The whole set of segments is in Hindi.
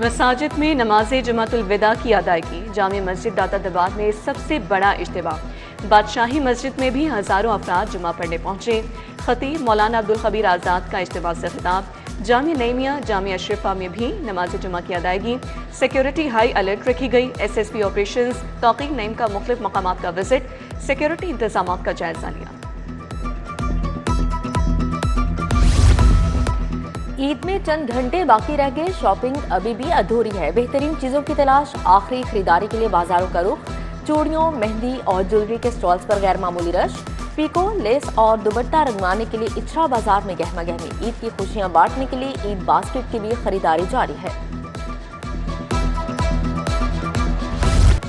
मसाजिद में नमाज जमातुल विदा की अदायगी। जामे मस्जिद दाताबाद में सबसे बड़ा इज्तिमा। बादशाही मस्जिद में भी हज़ारों अफराद जुमा पढ़ने पहुंचे। खतीब मौलाना अब्दुल खबीर आज़ाद का इज्तिमा से खिताब। जामे नईमिया जामे अशरफा में भी नमाज जुमा की अदायगी। सिक्योरिटी हाई अलर्ट रखी गई। SSP ऑपरेशंस तौक़ीक नईम का मुख्तलिफ मकामात का विजिट। सिक्योरिटी इंतजामात का जायजा लिया। ईद में चंद घंटे बाकी रह गए, शॉपिंग अभी भी अधूरी है। बेहतरीन चीजों की तलाश, आखिरी खरीदारी के लिए बाजारों का रुख। चूड़ियों, मेहंदी और ज्वेलरी के स्टॉल्स पर गैर मामूली रश। पीको, लेस और दुपट्टा रंगवाने के लिए इचरा बाजार में गहमा गहमी। ईद की खुशियां बांटने के लिए ईद बास्केट की भी खरीदारी जारी है।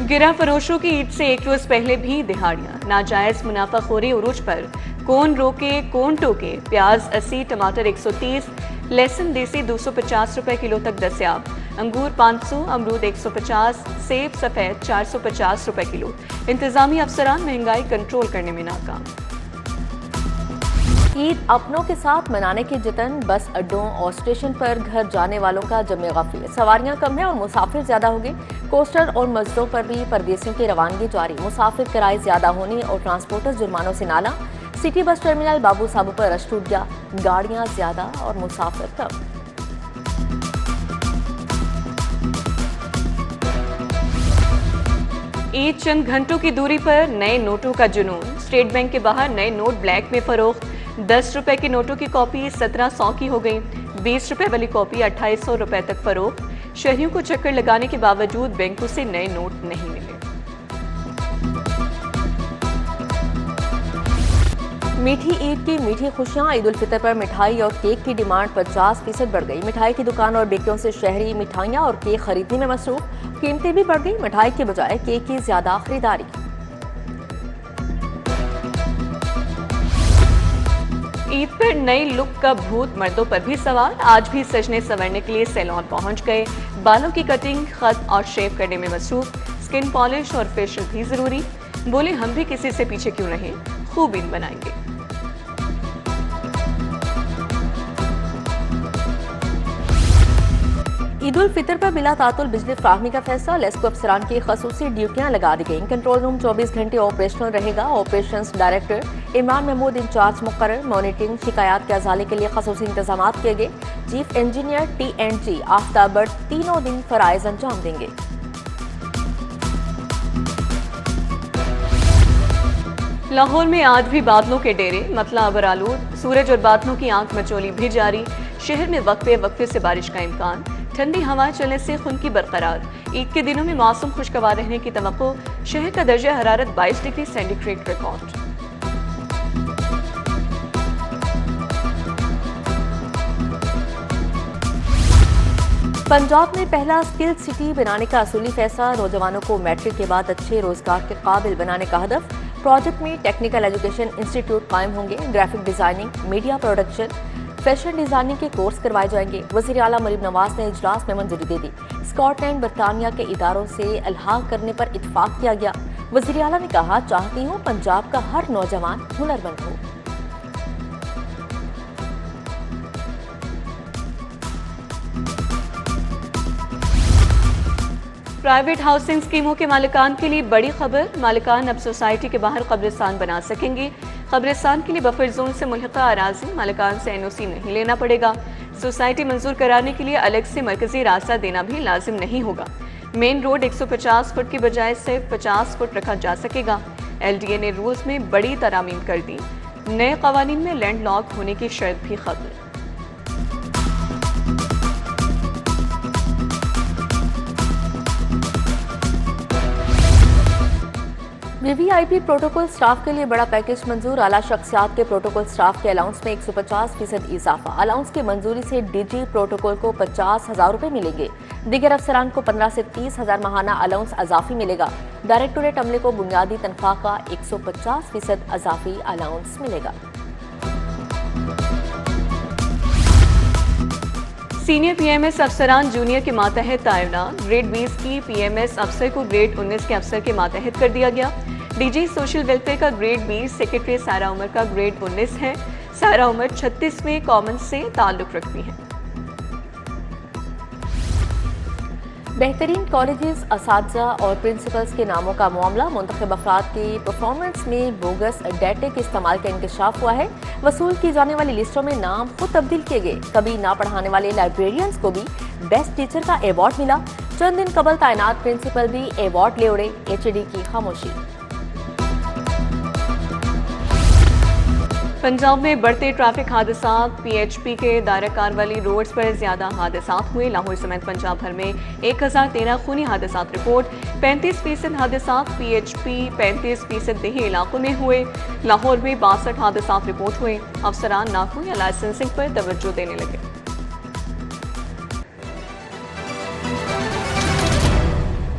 गिरा फरोशों की ईद से एक रोज पहले भी दिहाड़ियां। नाजायज मुनाफाखोरी उरूज पर, कौन रोके कौन टोके। प्याज 80, टमाटर 130, लहसुन देसी 250 रुपए किलो तक दस्याब। अंगूर 500, अमरूद 150, सेब सफेद 450 रुपए किलो। इंतजामी अफसरान महंगाई कंट्रोल करने में नाकाम। ईद अपनों के साथ मनाने के जतन। बस अड्डों और स्टेशन पर घर जाने वालों का जमे गफिल। सवारियां कम है और मुसाफिर ज्यादा हो गए। कोस्टर और मस्जिदों पर भी परदेसियों की रवानगी जारी। मुसाफिर किराए ज्यादा होने और ट्रांसपोर्टर्स जुर्मानों से नाला। सिटी बस टर्मिनल बाबू साबू पर रश टूट गया। गाड़ियां ज्यादा और मुसाफिर कम। ईद चंद घंटों की दूरी पर नए नोटों का जुनून। स्टेट बैंक के बाहर नए नोट ब्लैक में फरोख्त। 10 रुपए की नोटों की कॉपी 1700 की हो गई। 20 रुपए वाली कॉपी 2800 रुपए तक फरोख्त। शहरियों को चक्कर लगाने के बावजूद बैंकों से नए नोट नहीं मिले। मीठी ईद की मीठी खुशियां। ईद उल फितर पर मिठाई और केक की डिमांड 50% बढ़ गई। मिठाई की दुकान और बेकरियों से शहरी मिठाइयां और केक खरीदने में मसरूफ। कीमतें भी बढ़ गई। मिठाई के बजाय केक की ज्यादा खरीदारी। ईद पर नई लुक का भूत मर्दों पर भी सवार। आज भी सजने संवरने के लिए सैलून पहुंच गए। बालों की कटिंग, खत और शेव करने में मसरूफ। स्किन पॉलिश और फेशियल भी जरूरी। बोले हम भी किसी से पीछे क्यों रहे, खूब ईद बनाएंगे। ईद उल फितर पर बिला तातुल बिजली फ्राहमी का फैसला। लेस्को अफसरान की खसूसी ड्यूटियां लगा दी गई। कंट्रोल रूम 24 घंटे ऑपरेशनल रहेगा। Operations director Imran Mahmood in charge मुकर्रर। मॉनिटरिंग, शिकायत के अजाले के लिए खसूसी इंतजाम किए गए। Chief engineer TNG Aftab Butt तीनों दिन फराइज अंजाम देंगे। लाहौर में आज भी बादलों के डेरे, मतला अबर आलूद। सूरज और बादलों की आंख मचोली भी जारी। शहर में वक्फे वक्फे से बारिश का इम्कान। ठंडी हवाएं चलने से खुनकी बरकरार। ईद के दिनों में मौसम खुशगवार रहने की तवक्को। शहर का दर्जा हरारत 22 डिग्री सेंटीग्रेड रिकॉर्ड। पंजाब में पहला स्किल सिटी बनाने का असूली फैसला। नौजवानों को मैट्रिक के बाद अच्छे रोजगार के काबिल बनाने का हदफ। प्रोजेक्ट में टेक्निकल एजुकेशन इंस्टीट्यूट कायम होंगे। Graphic designing, media production, fashion designing के कोर्स करवाए जाएंगे। वज़ीर आला मरीम नवाज ने इजलास में मंजूरी दे दी। स्कॉटलैंड, बरतानिया के इदारों से अलहाक करने पर इत्फाक किया गया। वज़ीर आला ने कहा, चाहती हूँ पंजाब का हर नौजवान हुनरमंद हो। प्राइवेट हाउसिंग स्कीमों के मालिकान के लिए बड़ी खबर। मालिकान अब सोसाइटी के बाहर कब्रिस्तान बना सकेंगे। कब्रिस्तान के लिए बफर जोन से मुल्हिका अराजी मालिकान से NOC नहीं लेना पड़ेगा। सोसाइटी मंजूर कराने के लिए अलग से मरकजी रास्ता देना भी लाजिम नहीं होगा। मेन रोड 150 फुट की बजाय सिर्फ 50 फुट रखा जा सकेगा। LDA ने रूल्स में बड़ी तरामीम कर दी। नए कवानीन में लैंडलॉक होने की शर्त भी खत्म। VVIP प्रोटोकॉल स्टाफ के लिए बड़ा पैकेज मंजूर। आला शख्सियात के प्रोटोकॉल स्टाफ के अलाउंस में 150% इजाफा। अलाउंस की मंजूरी से DG प्रोटोकॉल को 50,000 रुपए मिलेंगे। दीगर अफसरान को 15 से 30,000 माहाना अलाउंस अजाफी मिलेगा। डायरेक्टोरेट अमले को बुनियादी तनख्वाह का 150% अजाफी अलाउंस मिलेगा। सीनियर PMS अफसरान जूनियर के मातहत तायनात। ग्रेड 20 की PMS अफसर को ग्रेड 19 के अफसर के मातहत कर दिया गया। DG सोशल वेलफेयर का ग्रेड 20 सेक्रेटरी सारा उमर का ग्रेड 19 है। सारा उमर 36वें कॉमन से ताल्लुक रखती हैं। बेहतरीन कॉलेजेस, असातिज़ा और प्रिंसिपल्स के नामों का मामला। मुंतखब अफराद की परफॉर्मेंस में बोगस डाटे के इस्तेमाल का इंकशाफ हुआ है। वसूल की जाने वाली लिस्टों में नाम खुद तब्दील किए गए। कभी ना पढ़ाने वाले लाइब्रेरियंस को भी बेस्ट टीचर का अवार्ड मिला। चंद दिन कबल तैनात प्रिंसिपल भी अवार्ड ले उड़े। HED की खामोशी। पंजाब में बढ़ते ट्रैफिक हादसात। PHP के दायरा वाली रोड्स पर ज्यादा हादसात हुए। लाहौर समेत पंजाब भर में 1013 खूनी हादसात रिपोर्ट। 35% हादसात PHP 35% देही इलाकों में हुए। लाहौर में 62 हादसात रिपोर्ट हुए। अफसरान नाकों या लाइसेंसिंग पर तवज्जो देने लगे।